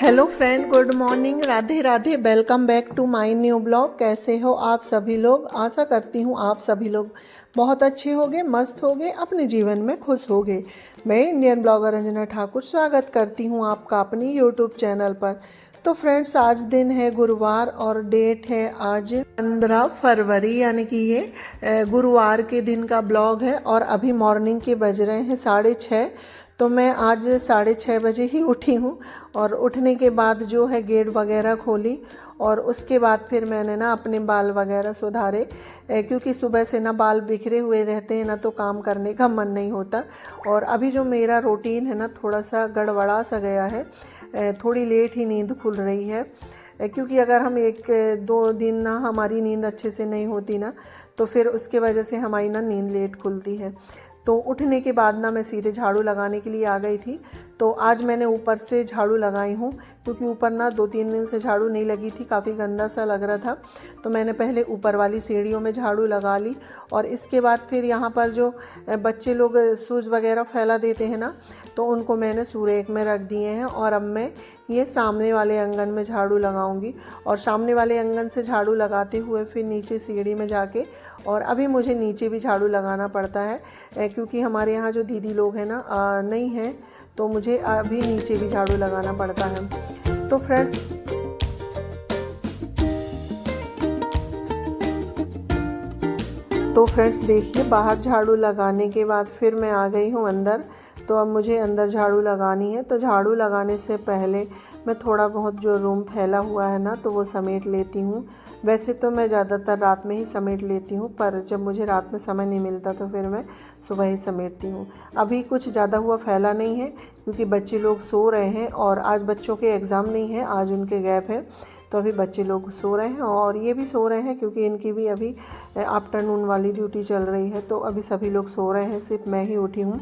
Hello friend, good morning, Radhe Radhe. Welcome back to my new blog. कैसे हो आप सभी लोग? आशा करती हूँ आप सभी लोग बहुत अच्छे होंगे, मस्त होंगे, अपने जीवन में खुश होंगे। मैं इंडियन ब्लॉगर अंजना ठाकुर स्वागत करती हूँ आपका अपनी यूट्यूब चैनल पर। तो फ्रेंड्स, आज दिन है गुरुवार और डेट है आज 15 फरवरी, यानी कि ये गुरुवार के दिन का ब्लॉग है। और अभी मॉर्निंग के बज रहे हैं 6:30। तो मैं आज 6:30 बजे ही उठी हूँ और उठने के बाद जो है गेट वगैरह खोली और उसके बाद फिर मैंने ना अपने बाल वगैरह सुधारे, क्योंकि सुबह से ना बाल बिखरे हुए रहते हैं ना, तो काम करने का मन नहीं होता। और अभी जो मेरा रूटीन है ना, थोड़ा सा गड़बड़ा सा गया है, थोड़ी लेट ही नींद खुल रही है। क्योंकि अगर हम 1-2 दिन ना हमारी नींद अच्छे से नहीं होती ना, तो फिर उसके वजह से हमारी ना नींद लेट खुलती है। तो उठने के बाद ना मैं सीधे झाड़ू लगाने के लिए आ गई थी। तो आज मैंने ऊपर से झाड़ू लगाई हूँ, क्योंकि ऊपर ना 2-3 दिन से झाड़ू नहीं लगी थी, काफ़ी गंदा सा लग रहा था। तो मैंने पहले ऊपर वाली सीढ़ियों में झाड़ू लगा ली और इसके बाद फिर यहाँ पर जो बच्चे लोग शूज़ वगैरह फैला देते हैं ना, तो उनको मैंने सूरेक में रख दिए हैं। और अब मैं ये सामने वाले आंगन में झाड़ू लगाऊंगी और सामने वाले आंगन से झाड़ू लगाते हुए फिर नीचे सीढ़ी में जाके, और अभी मुझे नीचे भी झाड़ू लगाना पड़ता है, क्योंकि हमारे यहाँ जो दीदी लोग हैं ना नहीं हैं, तो मुझे अभी नीचे भी झाड़ू लगाना पड़ता है। तो फ्रेंड्स देखिए, बाहर झाड़ू लगाने के बाद फिर मैं आ गई हूँ अंदर। तो अब मुझे अंदर झाड़ू लगानी है। तो झाड़ू लगाने से पहले मैं थोड़ा बहुत जो रूम फैला हुआ है ना, तो वो समेट लेती हूँ। वैसे तो मैं ज़्यादातर रात में ही समेट लेती हूँ, पर जब मुझे रात में समय नहीं मिलता तो फिर मैं सुबह ही समेटती हूँ। अभी कुछ ज़्यादा हुआ फैला नहीं है, क्योंकि बच्चे लोग सो रहे हैं और आज बच्चों के एग्ज़ाम नहीं है, आज उनके गैप है। तो अभी बच्चे लोग सो रहे हैं और ये भी सो रहे हैं, क्योंकि इनकी भी अभी आफ्टरनून वाली ड्यूटी चल रही है। तो अभी सभी लोग सो रहे हैं, सिर्फ मैं ही उठी हूँ।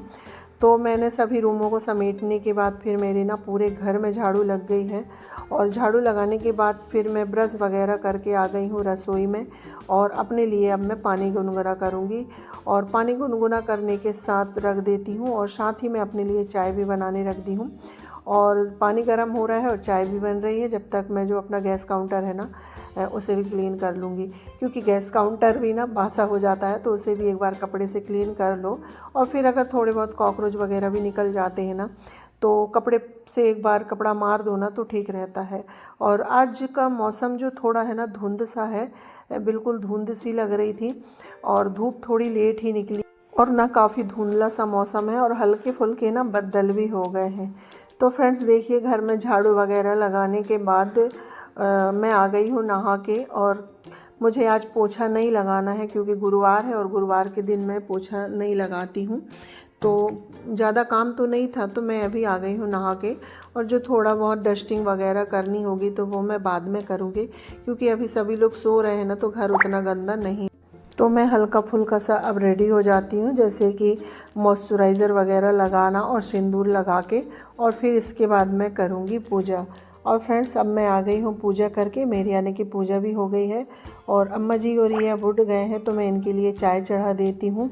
तो मैंने सभी रूमों को समेटने के बाद फिर मेरे ना पूरे घर में झाड़ू लग गई है। और झाड़ू लगाने के बाद फिर मैं ब्रश वगैरह करके आ गई हूँ रसोई में, और अपने लिए अब मैं पानी गुनगुना करूँगी। और पानी गुनगुना करने के साथ रख देती हूँ, और साथ ही मैं अपने लिए चाय भी बनाने रख दी हूँ। और पानी गर्म हो रहा है और चाय भी बन रही है। जब तक मैं जो अपना गैस काउंटर है ना, उसे भी क्लीन कर लूँगी, क्योंकि गैस काउंटर भी ना बासा हो जाता है, तो उसे भी एक बार कपड़े से क्लीन कर लो। और फिर अगर थोड़े बहुत कॉकरोच वगैरह भी निकल जाते हैं ना, तो कपड़े से एक बार कपड़ा मार दो ना, तो ठीक रहता है। और आज का मौसम जो थोड़ा है ना धुंध सा है, बिल्कुल धुंध सी लग रही थी, और धूप थोड़ी लेट ही निकली, और ना काफ़ी धुंधला सा मौसम है, और हल्के फुल्के ना बदल भी हो गए हैं। तो फ्रेंड्स देखिए, घर में झाड़ू वगैरह लगाने के बाद मैं आ गई हूँ नहा के। और मुझे आज पोछा नहीं लगाना है, क्योंकि गुरुवार है और गुरुवार के दिन मैं पोछा नहीं लगाती हूँ। तो ज़्यादा काम तो नहीं था, तो मैं अभी आ गई हूँ नहा के। और जो थोड़ा बहुत डस्टिंग वगैरह करनी होगी तो वो मैं बाद में करूँगी, क्योंकि अभी सभी लोग सो रहे हैं ना, तो घर उतना गंदा नहीं। तो मैं हल्का फुल्का सा अब रेडी हो जाती हूँ, जैसे कि मॉइस्चराइज़र वगैरह लगाना और सिंदूर लगा के, और फिर इसके बाद मैं करूँगी पूजा। और फ्रेंड्स, अब मैं आ गई हूँ पूजा करके, मेरी यानी कि पूजा भी हो गई है। और अम्मा जी और ये अब उठ गए हैं, तो मैं इनके लिए चाय चढ़ा देती हूँ,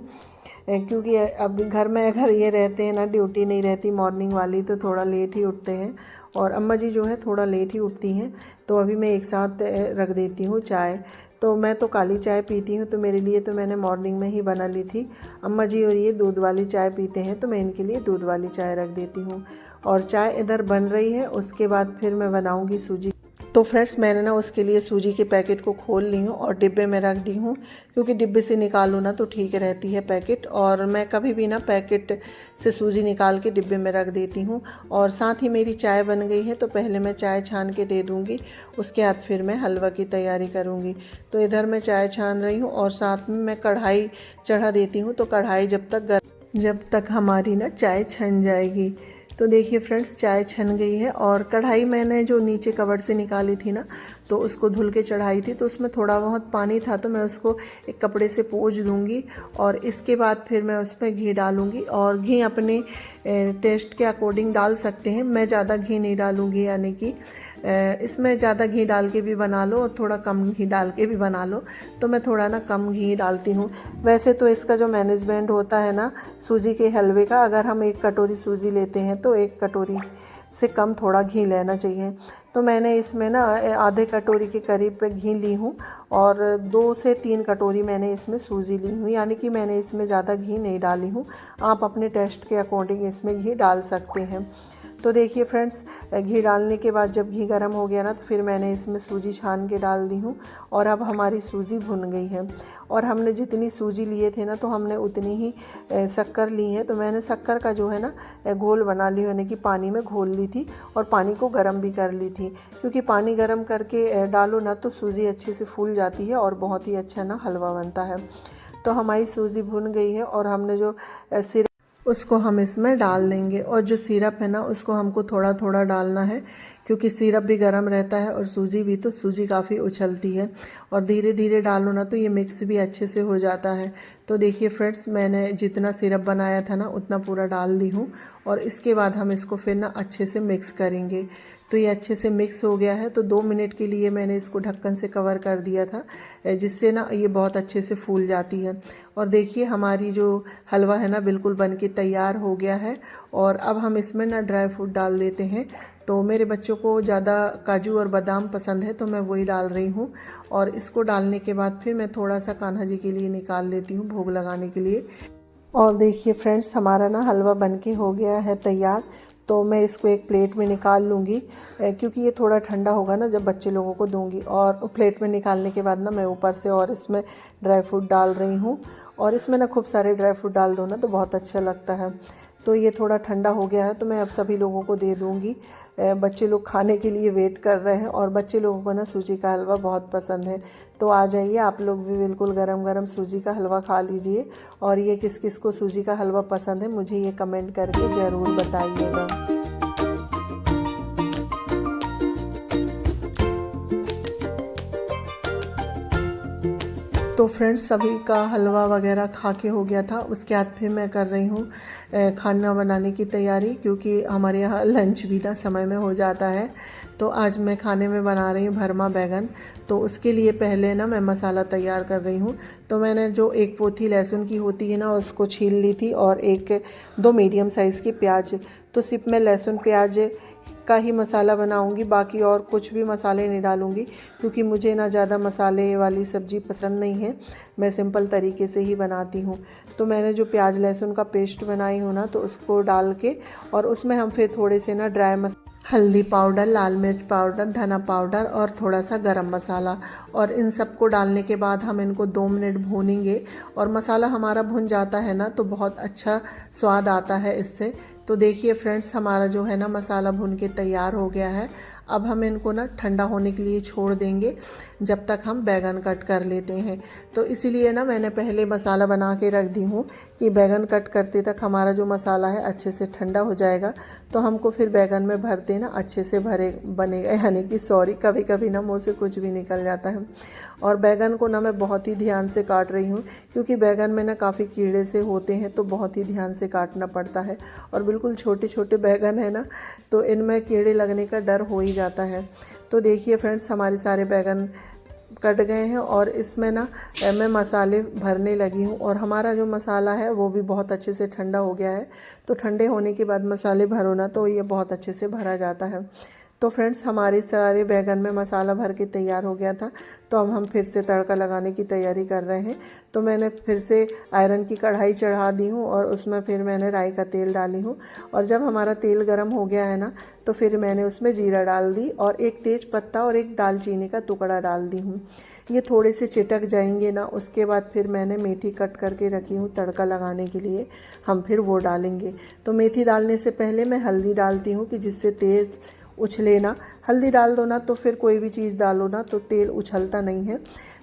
क्योंकि अब घर में अगर ये रहते हैं ना, ड्यूटी नहीं रहती मॉर्निंग वाली, तो थोड़ा लेट ही उठते हैं। और अम्मा जी जो है थोड़ा लेट ही उठती हैं, तो अभी मैं एक साथ रख देती हूँ चाय। तो मैं तो काली चाय पीती हूँ, तो मेरे लिए तो मैंने मॉर्निंग में ही बना ली थी। अम्मा जी और ये दूध वाली चाय पीते हैं, तो मैं इनके लिए दूध वाली चाय रख देती हूँ। और चाय इधर बन रही है, उसके बाद फिर मैं बनाऊँगी सूजी। तो फ्रेंड्स, मैंने ना उसके लिए सूजी के पैकेट को खोल ली हूँ और डिब्बे में रख दी हूँ, क्योंकि डिब्बे से निकालो ना तो ठीक रहती है पैकेट। और मैं कभी भी ना पैकेट से सूजी निकाल के डिब्बे में रख देती हूँ। और साथ ही मेरी चाय बन गई है, तो पहले मैं चाय छान के दे दूँगी, उसके बाद फिर मैं हलवा की तैयारी करूँगी। तो इधर मैं चाय छान रही हूँ और साथ में मैं कढ़ाई चढ़ा देती हूँ। तो कढ़ाई जब तक हमारी ना चाय छन जाएगी। तो देखिए फ्रेंड्स, चाय छन गई है। और कढ़ाई मैंने जो नीचे कवर से निकाली थी ना, तो उसको धुल के चढ़ाई थी, तो उसमें थोड़ा बहुत पानी था, तो मैं उसको एक कपड़े से पोंछ दूंगी। और इसके बाद फिर मैं उसमें घी डालूंगी, और घी अपने टेस्ट के अकॉर्डिंग डाल सकते हैं। मैं ज़्यादा घी नहीं डालूंगी, यानी कि इसमें ज़्यादा घी डाल के भी बना लो और थोड़ा कम घी डाल के भी बना लो, तो मैं थोड़ा ना कम घी डालती हूँ। वैसे तो इसका जो मैनेजमेंट होता है ना सूजी के हलवे का, अगर हम 1 कटोरी सूजी लेते हैं तो 1 कटोरी से कम थोड़ा घी लेना चाहिए। तो मैंने इसमें ना आधे कटोरी के करीब घी ली हूँ और 2 से 3 कटोरी मैंने इसमें सूजी ली हूँ, यानी कि मैंने इसमें ज़्यादा घी नहीं डाली हूँ। आप अपने टेस्ट के अकॉर्डिंग इसमें घी डाल सकते हैं। तो देखिए फ्रेंड्स, घी डालने के बाद जब घी गर्म हो गया ना, तो फिर मैंने इसमें सूजी छान के डाल दी हूँ और अब हमारी सूजी भुन गई है। और हमने जितनी सूजी लिए थे ना, तो हमने उतनी ही शक्कर ली है। तो मैंने शक्कर का जो है ना घोल बना ली, यानी कि पानी में घोल ली थी और पानी को गर्म भी कर ली थी, क्योंकि पानी गर्म करके डालो ना तो सूजी अच्छे से फूल जाती है और बहुत ही अच्छा ना हलवा बनता है। तो हमारी सूजी भुन गई है और हमने जो सिरप उसको हम इसमें डाल देंगे। और जो सिरप है ना, उसको हमको थोड़ा थोड़ा डालना है, क्योंकि सिरप भी गर्म रहता है और सूजी भी, तो सूजी काफ़ी उछलती है और धीरे धीरे डालो ना तो ये मिक्स भी अच्छे से हो जाता है। तो देखिए फ्रेंड्स, मैंने जितना सिरप बनाया था ना उतना पूरा डाल दी हूँ और इसके बाद हम इसको फिर ना अच्छे से मिक्स करेंगे। तो ये अच्छे से मिक्स हो गया है। तो 2 मिनट के लिए मैंने इसको ढक्कन से कवर कर दिया था, जिससे ना ये बहुत अच्छे से फूल जाती है। और देखिए हमारी जो हलवा है ना बिल्कुल बन के तैयार हो गया है। और अब हम इसमें ना ड्राई फ्रूट डाल देते हैं। तो मेरे बच्चों को ज़्यादा काजू और बादाम पसंद है, तो मैं वही डाल रही हूँ। और इसको डालने के बाद फिर मैं थोड़ा सा कान्हा जी के लिए निकाल लेती हूँ भोग लगाने के लिए। और देखिए फ्रेंड्स, हमारा ना हलवा बनके हो गया है तैयार। तो मैं इसको एक प्लेट में निकाल लूँगी, क्योंकि ये थोड़ा ठंडा होगा ना जब बच्चे लोगों को दूँगी। और प्लेट में निकालने के बाद ना मैं ऊपर से और इसमें ड्राई फ्रूट डाल रही हूँ। और इसमें ना खूब सारे ड्राई फ्रूट डाल दो ना तो बहुत अच्छा लगता है। तो ये थोड़ा ठंडा हो गया है, तो मैं अब सभी लोगों को दे दूँगी। बच्चे लोग खाने के लिए वेट कर रहे हैं और बच्चे लोगों को ना सूजी का हलवा बहुत पसंद है। तो आ जाइए आप लोग भी, बिल्कुल गरम गरम सूजी का हलवा खा लीजिए। और ये किस किस को सूजी का हलवा पसंद है, मुझे ये कमेंट करके ज़रूर बताइएगा। तो फ्रेंड्स, सभी का हलवा वगैरह खा के हो गया था। उसके बाद फिर मैं कर रही हूँ खाना बनाने की तैयारी, क्योंकि हमारे यहाँ लंच भी ना समय में हो जाता है। तो आज मैं खाने में बना रही हूँ भरमा बैगन। तो उसके लिए पहले ना मैं मसाला तैयार कर रही हूँ। तो मैंने जो एक पोथी लहसुन की होती है ना, उसको छील ली थी और 2 मीडियम साइज़ की प्याज। तो सिर्फ मैं लहसुन प्याज का ही मसाला बनाऊंगी, बाकी और कुछ भी मसाले नहीं डालूंगी, क्योंकि मुझे ना ज़्यादा मसाले वाली सब्ज़ी पसंद नहीं है। मैं सिंपल तरीके से ही बनाती हूँ। तो मैंने जो प्याज लहसुन का पेस्ट बनाई हूँ ना, तो उसको डाल के और उसमें हम फिर थोड़े से ना हल्दी पाउडर, लाल मिर्च पाउडर, धना पाउडर और थोड़ा सा गरम मसाला, और इन सबको डालने के बाद हम इनको 2 मिनट भूनेंगे। और मसाला हमारा भुन जाता है ना तो बहुत अच्छा स्वाद आता है इससे। तो देखिए फ्रेंड्स, हमारा जो है ना मसाला भुन के तैयार हो गया है। अब हम इनको ना ठंडा होने के लिए छोड़ देंगे, जब तक हम बैगन कट कर लेते हैं। तो इसीलिए ना मैंने पहले मसाला बना के रख दी हूँ कि बैगन कट करते तक हमारा जो मसाला है अच्छे से ठंडा हो जाएगा। तो हमको फिर बैगन में भरते ना अच्छे से भरे बनेगा, यानी कि सॉरी, कभी कभी ना मुँह से कुछ भी निकल जाता है। और बैगन को ना मैं बहुत ही ध्यान से काट रही हूँ, क्योंकि बैगन में ना काफ़ी कीड़े से होते हैं, तो बहुत ही ध्यान से काटना पड़ता है। और बिल्कुल छोटे छोटे बैगन है ना, तो इनमें कीड़े लगने का डर हो ही जाता है। तो देखिए फ्रेंड्स, हमारे सारे बैगन कट गए हैं और इसमें ना मैं मसाले भरने लगी हूँ। और हमारा जो मसाला है वो भी बहुत अच्छे से ठंडा हो गया है। तो ठंडे होने के बाद मसाले भरो ना तो ये बहुत अच्छे से भरा जाता है। तो फ्रेंड्स, हमारे सारे बैगन में मसाला भर के तैयार हो गया था। तो अब हम फिर से तड़का लगाने की तैयारी कर रहे हैं। तो मैंने फिर से आयरन की कढ़ाई चढ़ा दी हूँ और उसमें फिर मैंने राई का तेल डाली हूँ। और जब हमारा तेल गर्म हो गया है ना, तो फिर मैंने उसमें जीरा डाल दी और 1 तेज पत्ता और 1 दालचीनी का टुकड़ा डाल दी हूँ। ये थोड़े से चिटक जाएंगे ना, उसके बाद फिर मैंने मेथी कट करके रखी हूँ तड़का लगाने के लिए, हम फिर वो डालेंगे। तो मेथी डालने से पहले मैं हल्दी डालती हूँ, कि जिससे तेल उछले ना। हल्दी डाल दो ना तो फिर कोई भी चीज़ डालो ना तो तेल उछलता नहीं है।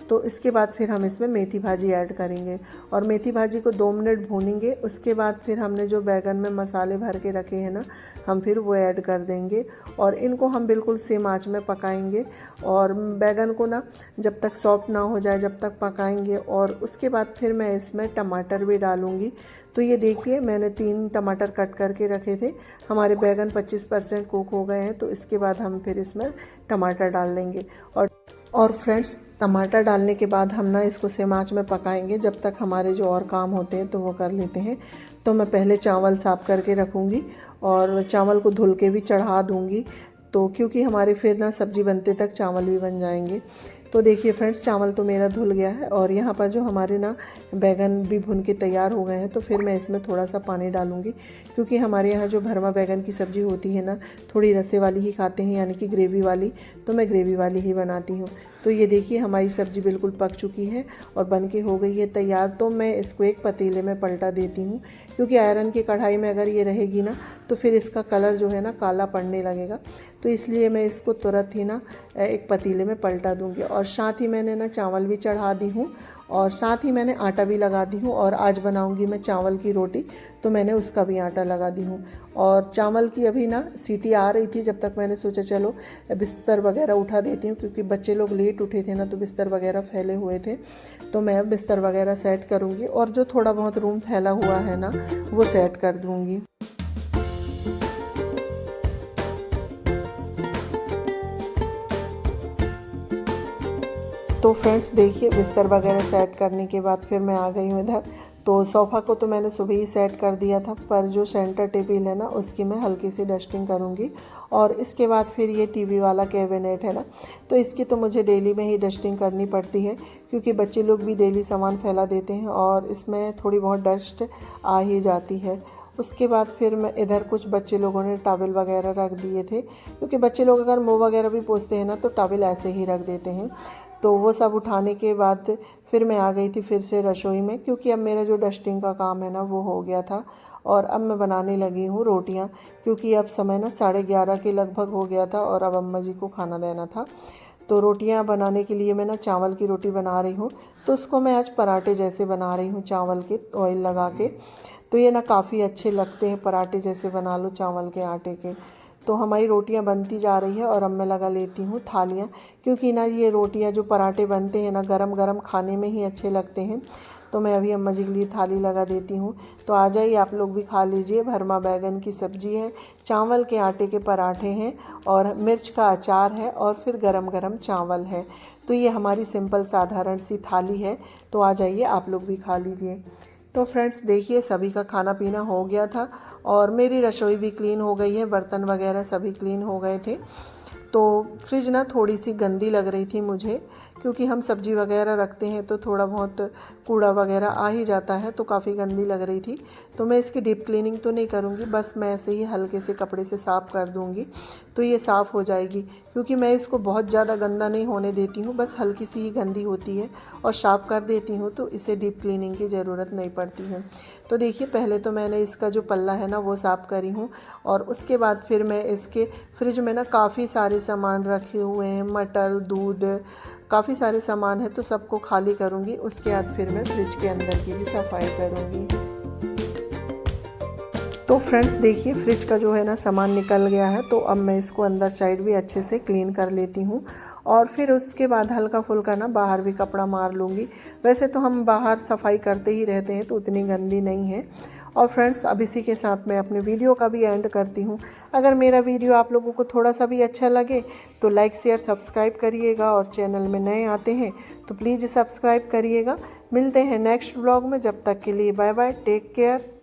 तो इसके बाद फिर हम इसमें मेथी भाजी ऐड करेंगे और मेथी भाजी को 2 मिनट भूनेंगे। उसके बाद फिर हमने जो बैगन में मसाले भर के रखे हैं ना, हम फिर वो ऐड कर देंगे और इनको हम बिल्कुल सेम आंच में पकाएंगे। और बैगन को ना जब तक सॉफ्ट ना हो जाए जब तक पकाएंगे। और उसके बाद फिर मैं इसमें टमाटर भी डालूँगी। तो ये देखिए, मैंने 3 टमाटर कट करके रखे थे। हमारे बैगन 25% कुक हो गए हैं। तो इसके बाद हम फिर इसमें टमाटर डाल देंगे। और फ्रेंड्स, टमाटर डालने के बाद हम ना इसको सेम आंच में पकाएंगे जब तक हमारे जो और काम होते हैं तो वो कर लेते हैं। तो मैं पहले चावल साफ़ करके रखूँगी और चावल को धुल के भी चढ़ा दूँगी, तो क्योंकि हमारे फिर ना सब्ज़ी बनते तक चावल भी बन जाएंगे। तो देखिए फ्रेंड्स, चावल तो मेरा धुल गया है और यहाँ पर जो हमारे ना बैगन भी भुन के तैयार हो गए हैं, तो फिर मैं इसमें थोड़ा सा पानी डालूँगी, क्योंकि हमारे यहाँ जो भरमा बैगन की सब्ज़ी होती है ना, थोड़ी रसे वाली ही खाते हैं, यानी कि ग्रेवी वाली, तो मैं ग्रेवी वाली ही बनाती हूँ। तो ये देखिए हमारी सब्ज़ी बिल्कुल पक चुकी है और बन के हो गई है तैयार। तो मैं इसको एक पतीले में पलटा देती हूँ, क्योंकि आयरन की कढ़ाई में अगर ये रहेगी ना तो फिर इसका कलर जो है ना काला पड़ने लगेगा। तो इसलिए मैं इसको तुरंत ही ना एक पतीले में पलटा दूँगी। और साथ ही मैंने ना चावल भी चढ़ा दी हूँ और साथ ही मैंने आटा भी लगा दी हूँ। और आज बनाऊँगी मैं चावल की रोटी, तो मैंने उसका भी आटा लगा दी हूँ। और चावल की अभी ना सीटी आ रही थी, जब तक मैंने सोचा चलो बिस्तर वगैरह उठा देती हूँ, क्योंकि बच्चे लोग लेट उठे थे ना, तो बिस्तर वगैरह फैले हुए थे। तो मैं अब बिस्तर वगैरह सेट करूँगी और जो थोड़ा बहुत रूम फैला हुआ है ना वो सेट कर दूँगी। तो फ्रेंड्स देखिए, बिस्तर वगैरह सेट करने के बाद फिर मैं आ गई हूँ इधर। तो सोफ़ा को तो मैंने सुबह ही सेट कर दिया था, पर जो सेंटर टेबल है ना उसकी मैं हल्की सी डस्टिंग करूँगी। और इसके बाद फिर ये टीवी वाला कैबिनेट है ना, तो इसकी तो मुझे डेली में ही डस्टिंग करनी पड़ती है, क्योंकि बच्चे लोग भी डेली सामान फैला देते हैं और इसमें थोड़ी बहुत डस्ट आ ही जाती है। उसके बाद फिर मैं इधर कुछ बच्चे लोगों ने टॉवल वगैरह रख दिए थे, क्योंकि बच्चे लोग अगर मुँह वगैरह भी पोंछते हैं ना तो टॉवल ऐसे ही रख देते हैं। तो वो सब उठाने के बाद फिर मैं आ गई थी फिर से रसोई में, क्योंकि अब मेरा जो डस्टिंग का काम है ना वो हो गया था। और अब मैं बनाने लगी हूँ रोटियाँ, क्योंकि अब समय ना 11:30 के लगभग हो गया था और अब अम्मा जी को खाना देना था। तो रोटियाँ बनाने के लिए मैं ना चावल की रोटी बना रही हूँ, तो उसको मैं आज पराठे जैसे बना रही हूँ चावल के ऑयल लगा के। तो ये ना काफ़ी अच्छे लगते हैं, पराठे जैसे बना लो चावल के आटे के। तो हमारी रोटियां बनती जा रही है और अब मैं लगा लेती हूँ थालियाँ, क्योंकि ना ये रोटियां जो पराठे बनते हैं ना गरम गरम खाने में ही अच्छे लगते हैं। तो मैं अभी अम्मा जी के लिए थाली लगा देती हूँ। तो आ जाइए आप लोग भी खा लीजिए। भरमा बैगन की सब्ज़ी है, चावल के आटे के पराठे हैं और मिर्च का अचार है और फिर गरम गरम चावल है। तो ये हमारी सिंपल साधारण सी थाली है। तो आ जाइए आप लोग भी खा लीजिए। तो फ्रेंड्स देखिए, सभी का खाना पीना हो गया था और मेरी रसोई भी क्लीन हो गई है, बर्तन वगैरह सभी क्लीन हो गए थे। तो फ्रिज ना थोड़ी सी गंदी लग रही थी मुझे, क्योंकि हम सब्ज़ी वगैरह रखते हैं तो थोड़ा बहुत कूड़ा वगैरह आ ही जाता है, तो काफ़ी गंदी लग रही थी। तो मैं इसकी डीप क्लीनिंग तो नहीं करूँगी, बस मैं ऐसे ही हल्के से कपड़े से साफ़ कर दूँगी तो ये साफ़ हो जाएगी, क्योंकि मैं इसको बहुत ज़्यादा गंदा नहीं होने देती हूँ, बस हल्की सी ही गंदी होती है और साफ़ कर देती हूँ, तो इसे डीप क्लीनिंग की ज़रूरत नहीं पड़ती है। तो देखिए, पहले तो मैंने इसका जो पल्ला है ना वो साफ़ करी हूँ और उसके बाद फिर मैं इसके फ्रिज में ना काफ़ी सारे सामान रखे हुए हैं, मटर, दूध, काफ़ी सारे सामान है, तो सबको खाली करूँगी। उसके बाद फिर मैं फ्रिज के अंदर की भी सफाई करूँगी। तो फ्रेंड्स देखिए, फ्रिज का जो है ना सामान निकल गया है, तो अब मैं इसको अंदर साइड भी अच्छे से क्लीन कर लेती हूँ और फिर उसके बाद हल्का फुल्का ना बाहर भी कपड़ा मार लूँगी। वैसे तो हम बाहर सफाई करते ही रहते हैं, तो उतनी गंदी नहीं है। और फ्रेंड्स, अब इसी के साथ मैं अपने वीडियो का भी एंड करती हूँ। अगर मेरा वीडियो आप लोगों को थोड़ा सा भी अच्छा लगे तो लाइक शेयर सब्सक्राइब करिएगा, और चैनल में नए आते हैं तो प्लीज़ सब्सक्राइब करिएगा। मिलते हैं नेक्स्ट ब्लॉग में, जब तक के लिए बाय बाय, टेक केयर।